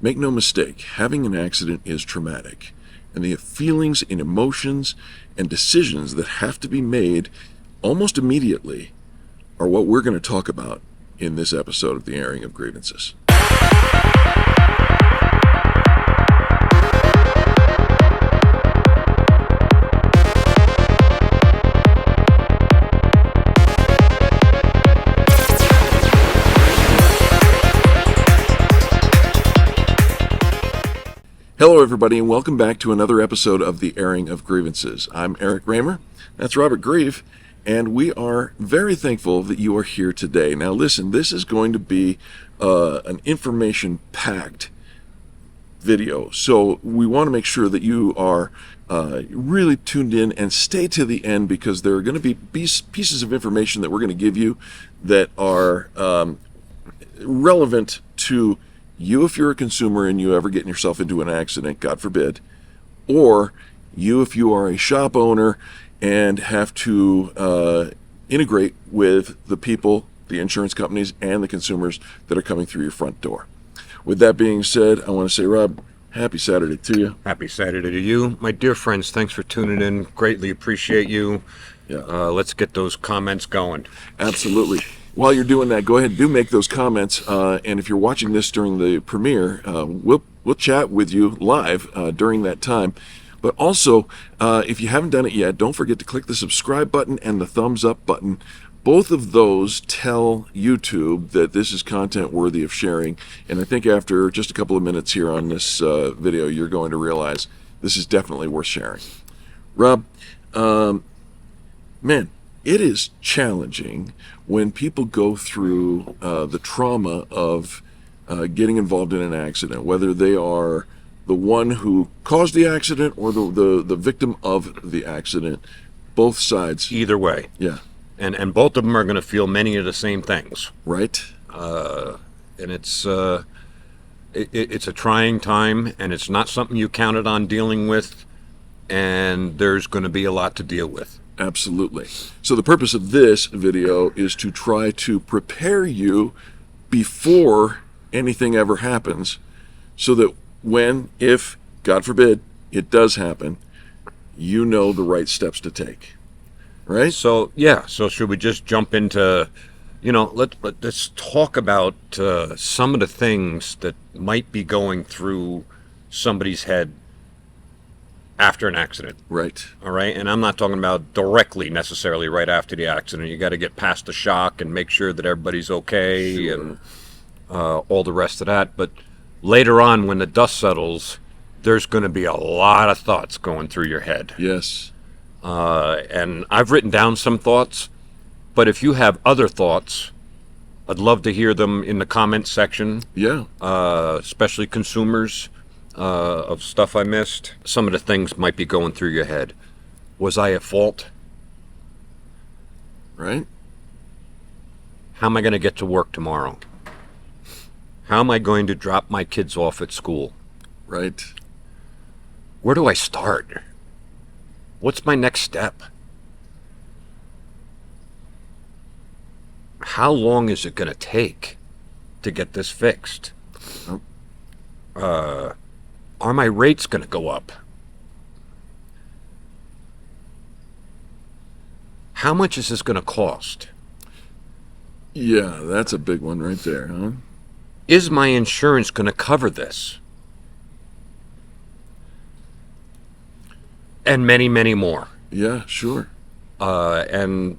Make no mistake, having an accident is traumatic, and the feelings and emotions and decisions that have to be made almost immediately are what we're going to talk about in this episode of the Airing of Grievances. Hello everybody, and welcome back to another episode of the Airing of Grievances. I'm Eric Reamer, that's Robert Grieve, and we are very thankful that you are here today. Now listen, this is going to be an information-packed video, so we want to make sure that you are really tuned in and stay to the end, because there are going to be pieces of information that we're going to give you that are relevant to you if you're a consumer and you ever getting yourself into an accident, God forbid, or you if you are a shop owner and have to integrate with the people, the insurance companies, and the consumers that are coming through your front door. With that being said, I want to say, Rob, happy Saturday to you. Happy Saturday to you. My dear friends, thanks for tuning in. Greatly appreciate you. Yeah. Let's get those comments going. Absolutely. While you're doing that, go ahead and do make those comments. And if you're watching this during the premiere, we'll chat with you live during that time. But also, if you haven't done it yet, don't forget to click the subscribe button and the thumbs up button. Both of those tell YouTube that this is content worthy of sharing. And I think after just a couple of minutes here on this video, you're going to realize this is definitely worth sharing. Rob, man, it is challenging when people go through the trauma of getting involved in an accident, whether they are the one who caused the accident or the victim of the accident. Both sides. Either way. Yeah. And both of them are going to feel many of the same things. Right. And it's a trying time, and it's not something you counted on dealing with, and there's going to be a lot to deal with. If So the purpose of this video is to try to prepare you before anything ever happens, so that when, if, God forbid, it does happen, you know the right steps to take. Right? So, yeah. So should we just jump into, let's talk about some of the things that might be going through somebody's head after an accident. Right. All right. And I'm not talking about directly necessarily right after the accident. You got to get past the shock and make sure that everybody's okay. Sure. And all the rest of that. But later on, when the dust settles, there's going to be a lot of thoughts going through your head. Yes. And I've written down some thoughts, but if you have other thoughts, I'd love to hear them in the comments section. Yeah. Especially consumers. Of stuff I missed. Some of the things might be going through your head. Was I at fault? Right. How am I going to get to work tomorrow? How am I going to drop my kids off at school? Right. Where do I start? What's my next step? How long is it going to take to get this fixed? Are my rates going to go up? How much is this going to cost? Yeah, that's a big one right there, huh? Is my insurance going to cover this? And many, many more. Yeah, sure. And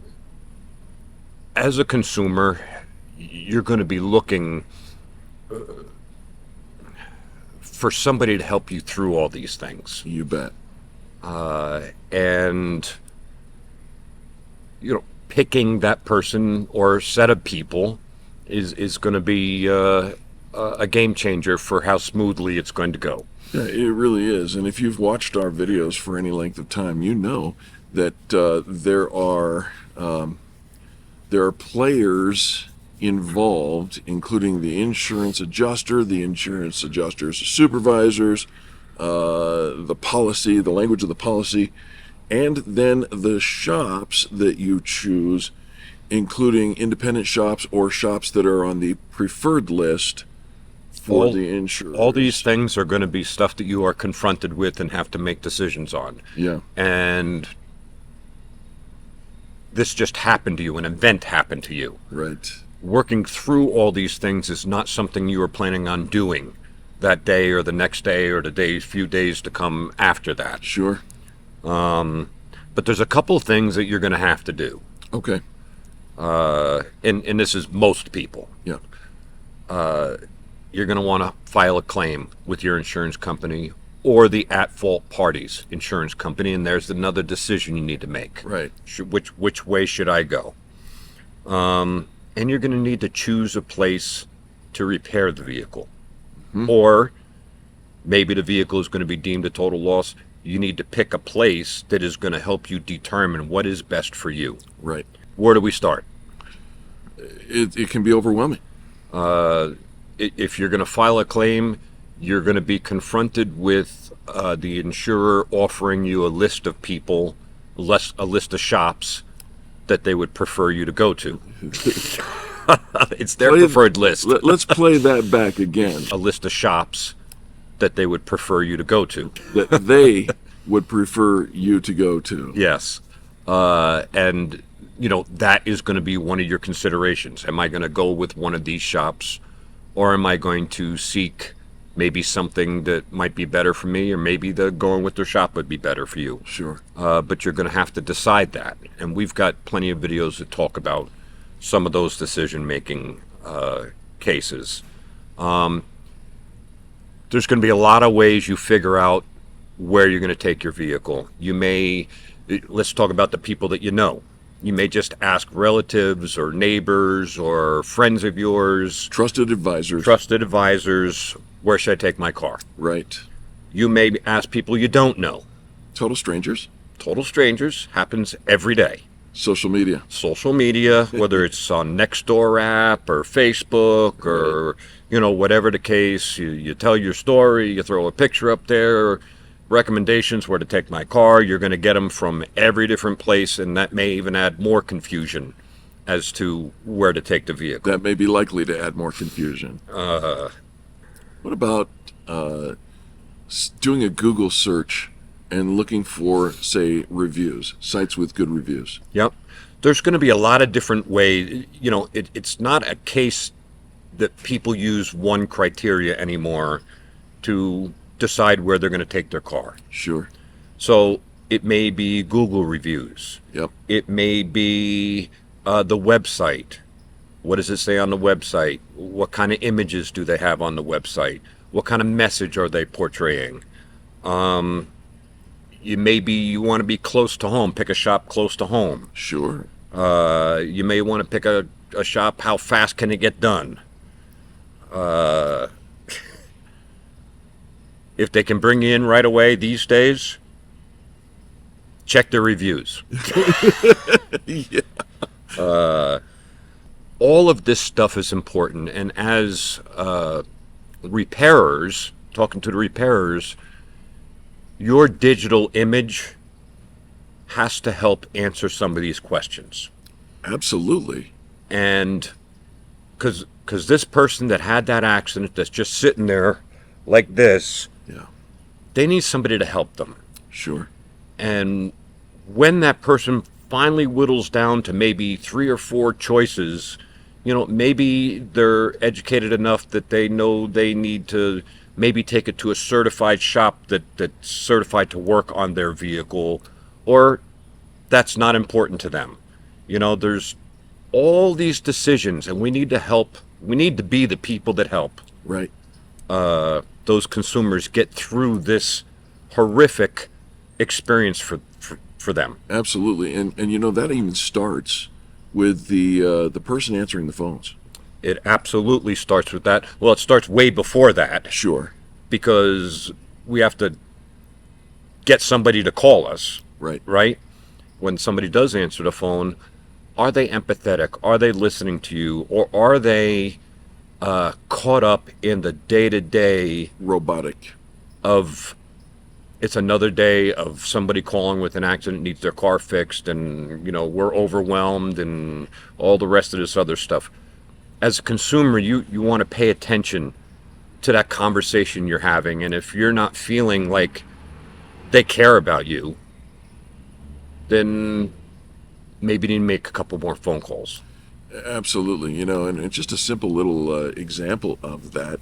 as a consumer, you're going to be looking for somebody to help you through all these things. You bet. And, picking that person or set of people is going to be a game changer for how smoothly it's going to go. Yeah, it really is. And if you've watched our videos for any length of time, you know that there are players involved, including the insurance adjuster, the insurance adjuster's supervisors, the policy, the language of the policy, and then the shops that you choose, including independent shops or shops that are on the preferred list for the insurer. All these things are going to be stuff that you are confronted with and have to make decisions on. Yeah. And this just happened to you, an event happened to you. Right. Working through all these things is not something you are planning on doing that day or the next day or the few days to come after that. Sure. But there's a couple things that you're going to have to do. Okay. And this is most people. Yeah. You're going to want to file a claim with your insurance company or the at-fault party's insurance company, and there's another decision you need to make. Right. Which way should I go? And you're going to need to choose a place to repair the vehicle. Mm-hmm. Or maybe the vehicle is going to be deemed a total loss. You need to pick a place that is going to help you determine what is best for you. Right. Where do we start? It can be overwhelming. If you're going to file a claim, you're going to be confronted with the insurer offering you a list of people, a list of shops that they would prefer you to go to. It's their preferred list. Let's play that back again. A list of shops that they would prefer you to go to. That they would prefer you to go to. Yes. And, that is going to be one of your considerations. Am I going to go with one of these shops, or am I going to seek maybe something that might be better for me, or maybe going with their shop would be better for you? Sure. But you're going to have to decide that. And we've got plenty of videos that talk about some of those decision-making cases. There's going to be a lot of ways you figure out where you're going to take your vehicle. Let's talk about the people that you know. You may just ask relatives or neighbors or friends of yours. Trusted advisors. Where should I take my car? Right. You may ask people you don't know. Total strangers. Total strangers. Happens every day. Social media, whether it's on Nextdoor app or Facebook or, whatever the case, you tell your story, you throw a picture up there, recommendations where to take my car, you're going to get them from every different place, and that may even add more confusion as to where to take the vehicle. That may be likely to add more confusion. What about doing a Google search and looking for, say, reviews, sites with good reviews? Yep. There's going to be a lot of different ways. It's not a case that people use one criteria anymore to decide where they're going to take their car. Sure. So it may be Google reviews. Yep. It may be the website. What does it say on the website? What kind of images do they have on the website? What kind of message are they portraying? You want to be close to home, pick a shop close to home. Sure. You may want to pick a shop, how fast can it get done? If they can bring you in right away these days, check their reviews. Yeah. All of this stuff is important, and as repairers, talking to the repairers, your digital image has to help answer some of these questions. Absolutely. And because this person that had that accident that's just sitting there like this, yeah, they need somebody to help them. Sure. And when that person finally whittles down to maybe 3 or 4 choices, maybe they're educated enough that they know they need to maybe take it to a certified shop that's certified to work on their vehicle, or that's not important to them. There's all these decisions, and we need to help. We need to be the people that help. Right. Those consumers get through this horrific experience for them. Absolutely. And that even starts with the person answering the phones. It absolutely starts with that. Well, it starts way before that. Sure. Because we have to get somebody to call us. Right. Right? When somebody does answer the phone, are they empathetic? Are they listening to you? Or are they caught up in the day-to-day robotic of it's another day of somebody calling with an accident, needs their car fixed, and we're overwhelmed and all the rest of this other stuff. As a consumer, you want to pay attention to that conversation you're having. And if you're not feeling like they care about you, then maybe you need to make a couple more phone calls. Absolutely, and just a simple little example of that.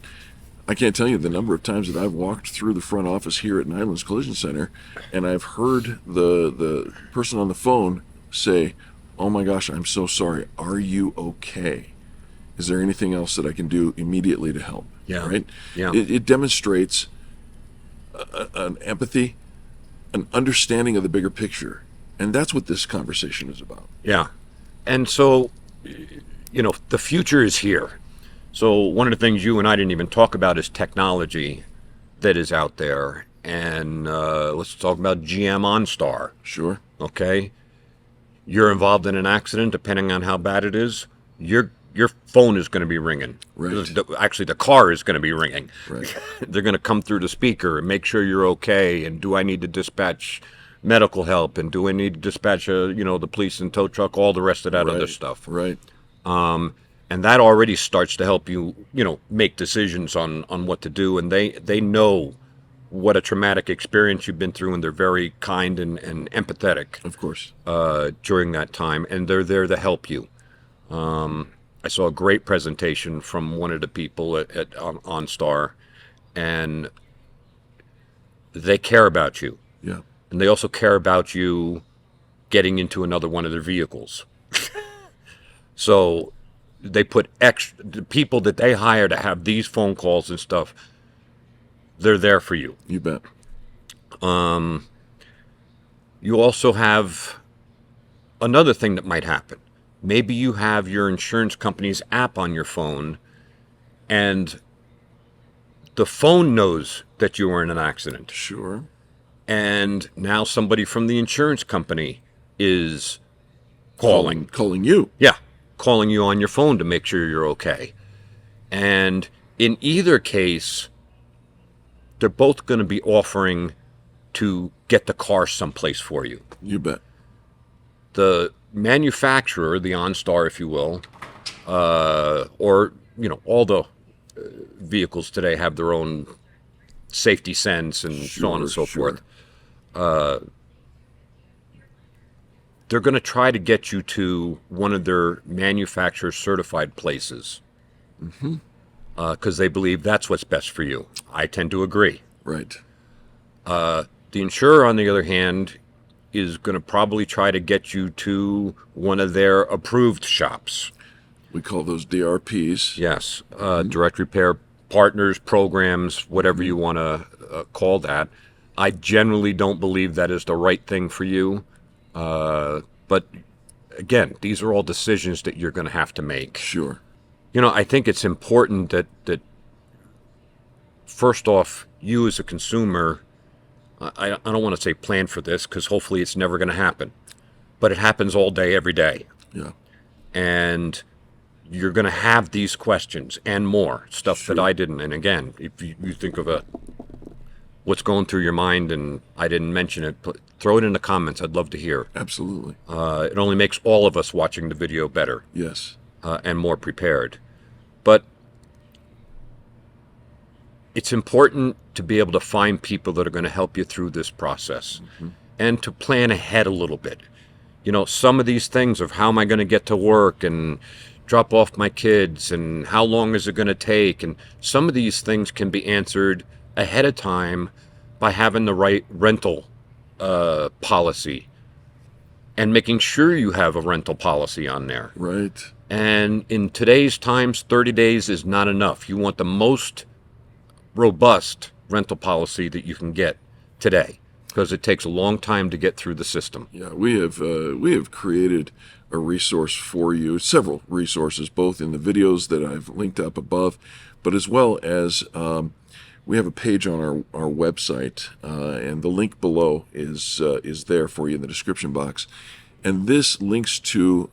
I can't tell you the number of times that I've walked through the front office here at Nylund's Collision Center, and I've heard the person on the phone say, "Oh my gosh, I'm so sorry. Are you okay? Is there anything else that I can do immediately to help?" Yeah. Right? Yeah. It demonstrates an empathy, an understanding of the bigger picture, and that's what this conversation is about. Yeah. And so, the future is here. So one of the things you and I didn't even talk about is technology that is out there. And let's talk about GM OnStar. Sure. Okay? You're involved in an accident, depending on how bad it is, your phone is going to be ringing. Right. Actually, the car is going to be ringing. Right. They're going to come through the speaker and make sure you're okay. And do I need to dispatch medical help? And do I need to dispatch the police and tow truck? All the rest of that other stuff. Right. And that already starts to help you, make decisions on what to do. And they know what a traumatic experience you've been through, and they're very kind and empathetic. Of course. During that time, and they're there to help you. I saw a great presentation from one of the people at OnStar, and they care about you. Yeah. And they also care about you getting into another one of their vehicles. So they put the people that they hire to have these phone calls and stuff, they're there for you. You bet. You also have another thing that might happen. Maybe you have your insurance company's app on your phone, and the phone knows that you were in an accident. Sure. And now somebody from the insurance company is calling you. Yeah, calling you on your phone to make sure you're okay. And in either case, they're both going to be offering to get the car someplace for you. You bet. The manufacturer, the OnStar, if you will, or all the vehicles today have their own safety sense and so on and so forth. They're going to try to get you to one of their manufacturer certified places, because they believe that's what's best for you. I tend to agree. Right. The insurer, on the other hand, is going to probably try to get you to one of their approved shops. We call those DRPs. Yes, direct repair partners, programs, whatever you want to call that. I generally don't believe that is the right thing for you. But again, these are all decisions that you're going to have to make. Sure. I think it's important that first off, you as a consumer, I don't want to say plan for this, because hopefully it's never going to happen. But it happens all day, every day. Yeah. And you're going to have these questions and more, stuff Sure. that I didn't. And again, if you think of what's going through your mind and I didn't mention it, throw it in the comments. I'd love to hear. Absolutely. It only makes all of us watching the video better. Yes. And more prepared. But it's important to be able to find people that are going to help you through this process, and to plan ahead a little bit. Some of these things of how am I going to get to work and drop off my kids and how long is it going to take, and some of these things can be answered ahead of time by having the right rental policy and making sure you have a rental policy on there. Right. And in today's times, 30 days is not enough. You want the most robust rental policy that you can get today, because it takes a long time to get through the system. Yeah, we have created a resource for you, several resources, both in the videos that I've linked up above, but as well as we have a page on our website, and the link below is there for you in the description box. And this links to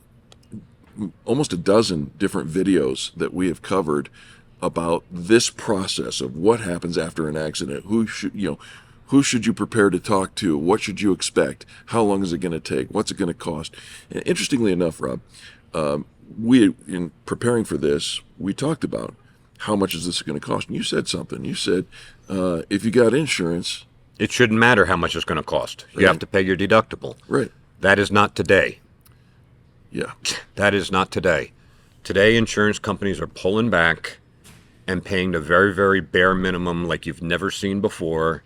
almost a dozen different videos that we have covered about this process of what happens after an accident. Who should you prepare to talk to? What should you expect? How long is it going to take? What's it going to cost? And interestingly enough, Rob, we, in preparing for this, we talked about how much is this going to cost? And you said something. You said, if you got insurance, It shouldn't matter how much it's going to cost. You have to pay your deductible. right? That is not today. Yeah, That is not today. Today, insurance companies are pulling back and paying the very, very bare minimum like you've never seen before.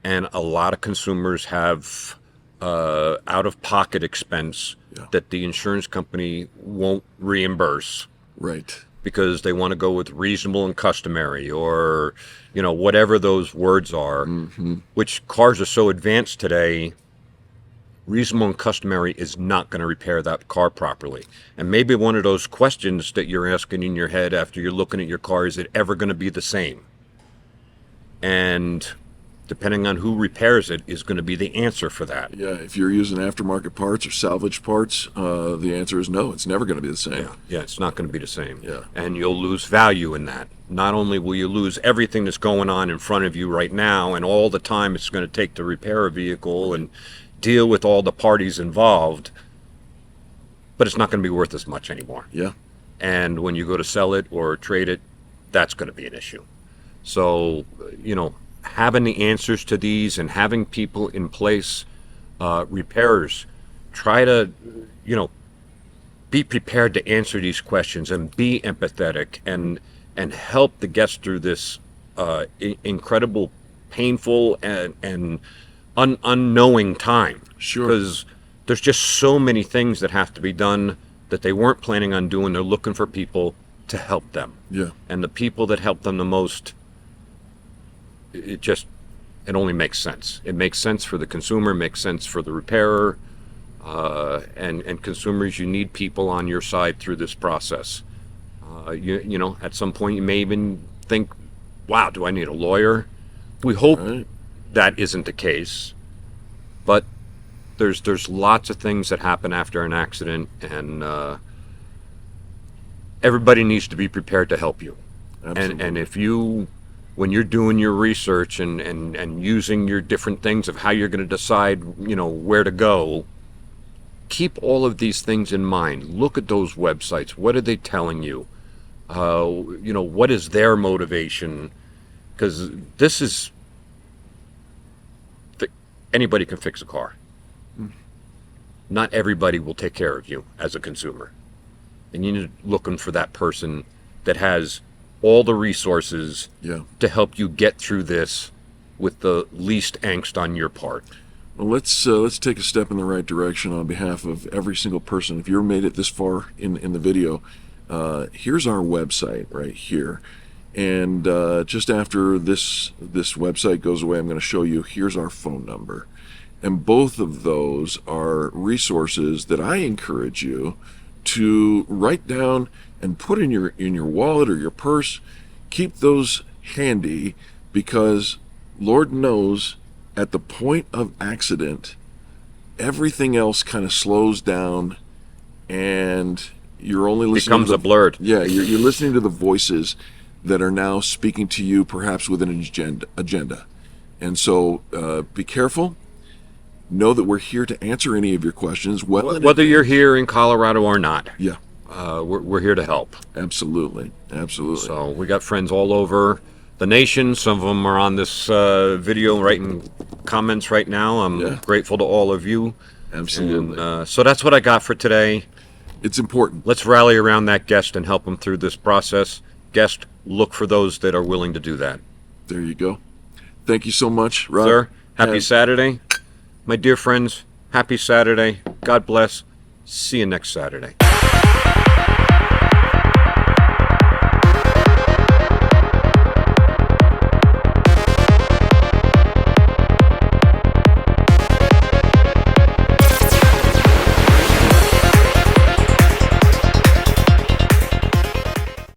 And a lot of consumers have out-of-pocket expense that the insurance company won't reimburse right. because they want to go with reasonable and customary, or, you know, whatever those words are, which cars are so advanced today. Reasonable and customary is not going to repair that car properly. And maybe one of those questions that you're asking in your head after you're looking at your car, is it ever going to be the same? And depending on who repairs it is going to be the answer for that. Yeah, if you're using aftermarket parts or salvage parts, the answer is no. It's never going to be the same. Yeah, it's not going to be the same. Yeah. And you'll lose value in that. Not only will you lose everything that's going on in front of you right now and all the time it's going to take to repair a vehicle and deal with all the parties involved, but it's not going to be worth as much anymore. Yeah, And when you go to sell it or trade it, that's going to be an issue. So, you know, having the answers to these and having people in place, repairers, try to, you know, be prepared to answer these questions and be empathetic and help the guests through this incredible, painful, and unknowing time. Sure. Because there's just so many things that have to be done that they weren't planning on doing. They're looking for people to help them. yeah, And the people that help them the most, it only makes sense. It makes sense for the consumer, makes sense for the repairer, and consumers, you need people on your side through this process. You know, at some point you may even think, wow, do I need a lawyer? We hope right. that isn't the case, but there's lots of things that happen after an accident, and everybody needs to be prepared to help you. Absolutely. And if you, when you're doing your research and using your different things of how you're going to decide, you know, where to go, keep all of these things in mind. Look at those websites. What are they telling you? You know, what is their motivation? Because this is, anybody can fix a car. Not everybody will take care of you as a consumer. And you need looking for that person that has all the resources Yeah. to help you get through this with the least angst on your part. Well, let's take a step in the right direction on behalf of every single person. If you're made it this far in the video, here's our website right here. And just after this website goes away, I'm going to show you, here's our phone number. And both of those are resources that I encourage you to write down and put in your wallet or your purse. Keep those handy, because Lord knows at the point of accident, everything else kind of slows down, and you're only listening Becomes a blur. Yeah, you're listening to the voices that are now speaking to you, perhaps with an agenda. And so be careful. Know that we're here to answer any of your questions. Whether you're here in Colorado or not, Yeah, we're here to help. absolutely. So we got friends all over the nation. Some of them are on this video writing comments right now. I'm Yeah. grateful to all of you. Absolutely. And so that's what I got for today. It's important. Let's rally around that guest and help them through this process. Guest, look for those that are willing to do that. There you go. Thank you so much, Rob. Sir, happy And- Saturday. My dear friends, happy Saturday. God bless. See you next Saturday.